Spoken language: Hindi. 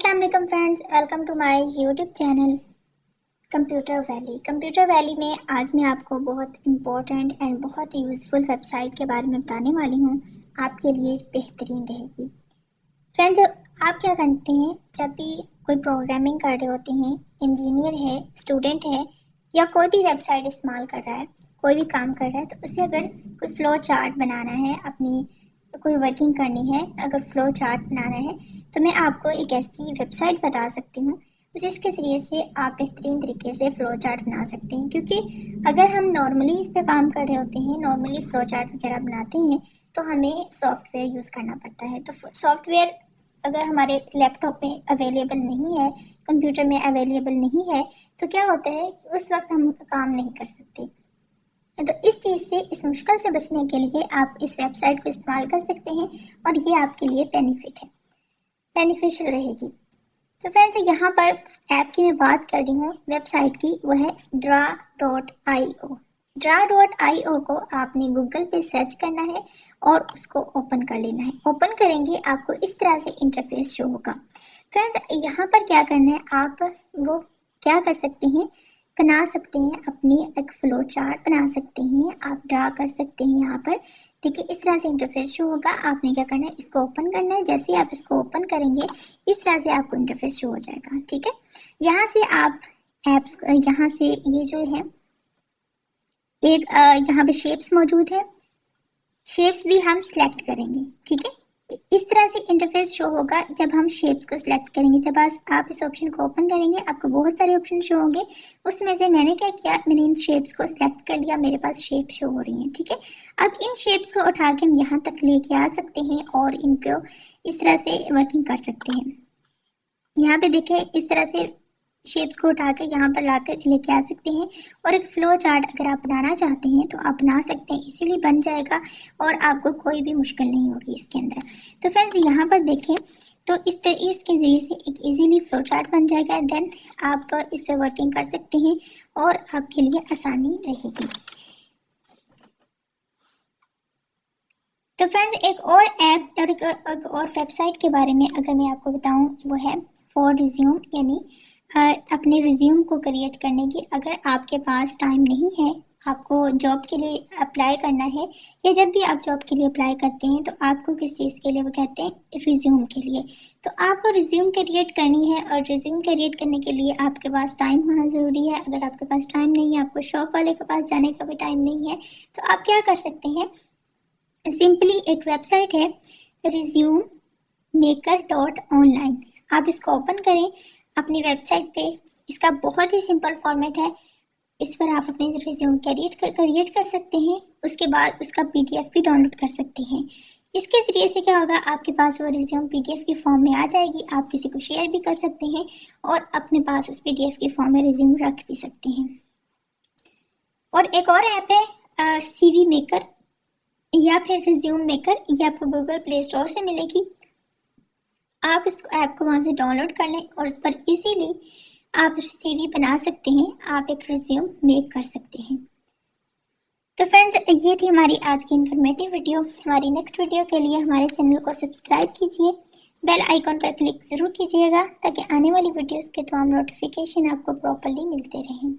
अस्सलाम वालेकुम friends, welcome to my YouTube channel Computer Valley में आज मैं आपको बहुत इम्पोर्टेंट एंड बहुत यूज़फुल वेबसाइट के बारे में बताने वाली हूँ। आपके लिए बेहतरीन रहेगी। फ्रेंड्स, आप क्या करते हैं जब भी कोई प्रोग्रामिंग कर रहे होते हैं, इंजीनियर है, स्टूडेंट है या कोई भी वेबसाइट इस्तेमाल कर रहा है, कोई भी काम कर रहा है, तो उससे अगर कोई फ्लो चार्ट बनाना है, अपनी कोई वर्किंग करनी है, अगर फ्लो चार्ट बनाना है तो मैं आपको एक ऐसी वेबसाइट बता सकती हूँ जिसके ज़रिए से आप बेहतरीन तरीके से फ़्लो चार्ट बना सकते हैं। क्योंकि अगर हम नॉर्मली इस पे काम कर रहे होते हैं, नॉर्मली फ़्लो चार्ट वगैरह बनाते हैं, तो हमें सॉफ्टवेयर यूज़ करना पड़ता है। तो सॉफ्टवेयर अगर हमारे लैपटॉप में अवेलेबल नहीं है, कंप्यूटर में अवेलेबल नहीं है, तो क्या होता है कि उस वक्त हम काम नहीं कर सकते। तो इस चीज़ से, इस मुश्किल से बचने के लिए आप इस वेबसाइट को इस्तेमाल कर सकते हैं और ये आपके लिए बेनिफिशियल रहेगी। तो फ्रेंड्स, यहाँ पर ऐप की मैं बात कर रही हूँ वेबसाइट की, वो है draw.io। draw.io को आपने गूगल पे सर्च करना है और उसको ओपन कर लेना है। ओपन करेंगे आपको इस तरह से इंटरफेस शो होगा। फ्रेंड्स, यहाँ पर क्या करना है, आप वो क्या कर सकते हैं, बना सकते हैं अपनी एक फ्लो चार्ट बना सकते हैं, आप ड्रा कर सकते हैं। यहाँ पर देखिए इस तरह से इंटरफेस शो होगा। आपने क्या करना है, इसको ओपन करना है। जैसे ही आप इसको ओपन करेंगे इस तरह से आपको इंटरफेस शो हो जाएगा। ठीक है, यहाँ से आप ऐप्स, यहाँ से ये जो है एक यहाँ पे शेप्स मौजूद है, शेप्स भी हम सिलेक्ट करेंगे। ठीक है, इस तरह से इंटरफेस शो होगा जब हम शेप्स को सिलेक्ट करेंगे। जब आप इस ऑप्शन को ओपन करेंगे आपको बहुत सारे ऑप्शन शो होंगे, उसमें से मैंने क्या किया, मैंने इन शेप्स को सिलेक्ट कर लिया, मेरे पास शेप शो हो रही हैं। ठीक है, अब इन शेप्स को उठा के हम यहाँ तक लेके आ सकते हैं और इनको इस तरह से वर्किंग कर सकते हैं। यहाँ पे देखें, इस तरह से शेप्स को उठा के यहाँ पर ला कर लेके आ सकते हैं और एक फ्लो चार्ट अगर आप बनाना चाहते हैं तो आप बना सकते हैं, इसीलिए बन जाएगा और आपको कोई भी मुश्किल नहीं होगी इसके अंदर। तो फ्रेंड्स, यहाँ पर देखें तो इसके ज़रिए से एक इजीली फ्लो चार्ट बन जाएगा। देन आप इस पर वर्किंग कर सकते हैं और आपके लिए आसानी रहेगी। तो फ्रेंड्स, एक और ऐप और एक और वेबसाइट के बारे में अगर मैं आपको बताऊं, वो है फॉर रिज्यूम, यानी अपने रिज्यूम को क्रिएट करने की। अगर आपके पास टाइम नहीं है, आपको जॉब के लिए अप्लाई करना है, या जब भी आप जॉब के लिए अप्लाई करते हैं तो आपको किस चीज़ के लिए वो कहते हैं, रिज्यूम के लिए। तो आपको रिज्यूम क्रिएट करनी है और रिज्यूम क्रिएट करने के लिए आपके पास टाइम होना ज़रूरी है। अगर आपके पास टाइम नहीं है, आपको शॉप वाले के पास जाने का भी टाइम नहीं है, तो आप क्या कर सकते हैं, सिंपली एक वेबसाइट है रिज्यूम मेकर .online। आप इसको ओपन करें अपनी वेबसाइट पे। इसका बहुत ही सिंपल फॉर्मेट है, इस पर आप अपने रिज्यूम क्रिएट कर सकते हैं। उसके बाद उसका PDF भी डाउनलोड कर सकते हैं। इसके ज़रिए से क्या होगा, आपके पास वो रिज्यूम PDF की फॉर्म में आ जाएगी। आप किसी को शेयर भी कर सकते हैं और अपने पास उस PDF की फॉर्म में रिज्यूम रख भी सकते हैं। और एक और ऐप है CV मेकर या फिर रिज्यूम मेकर, ये आपको गूगल प्ले स्टोर से मिलेगी। आप इस ऐप को वहाँ से डाउनलोड कर लें और उस पर इजीली आप CV बना सकते हैं, आप एक रिज्यूम मेक कर सकते हैं। तो फ्रेंड्स, ये थी हमारी आज की इन्फॉर्मेटिव वीडियो। हमारी नेक्स्ट वीडियो के लिए हमारे चैनल को सब्सक्राइब कीजिए, बेल आइकॉन पर क्लिक ज़रूर कीजिएगा ताकि आने वाली वीडियोस के तमाम नोटिफिकेशन आपको प्रॉपरली मिलते रहें।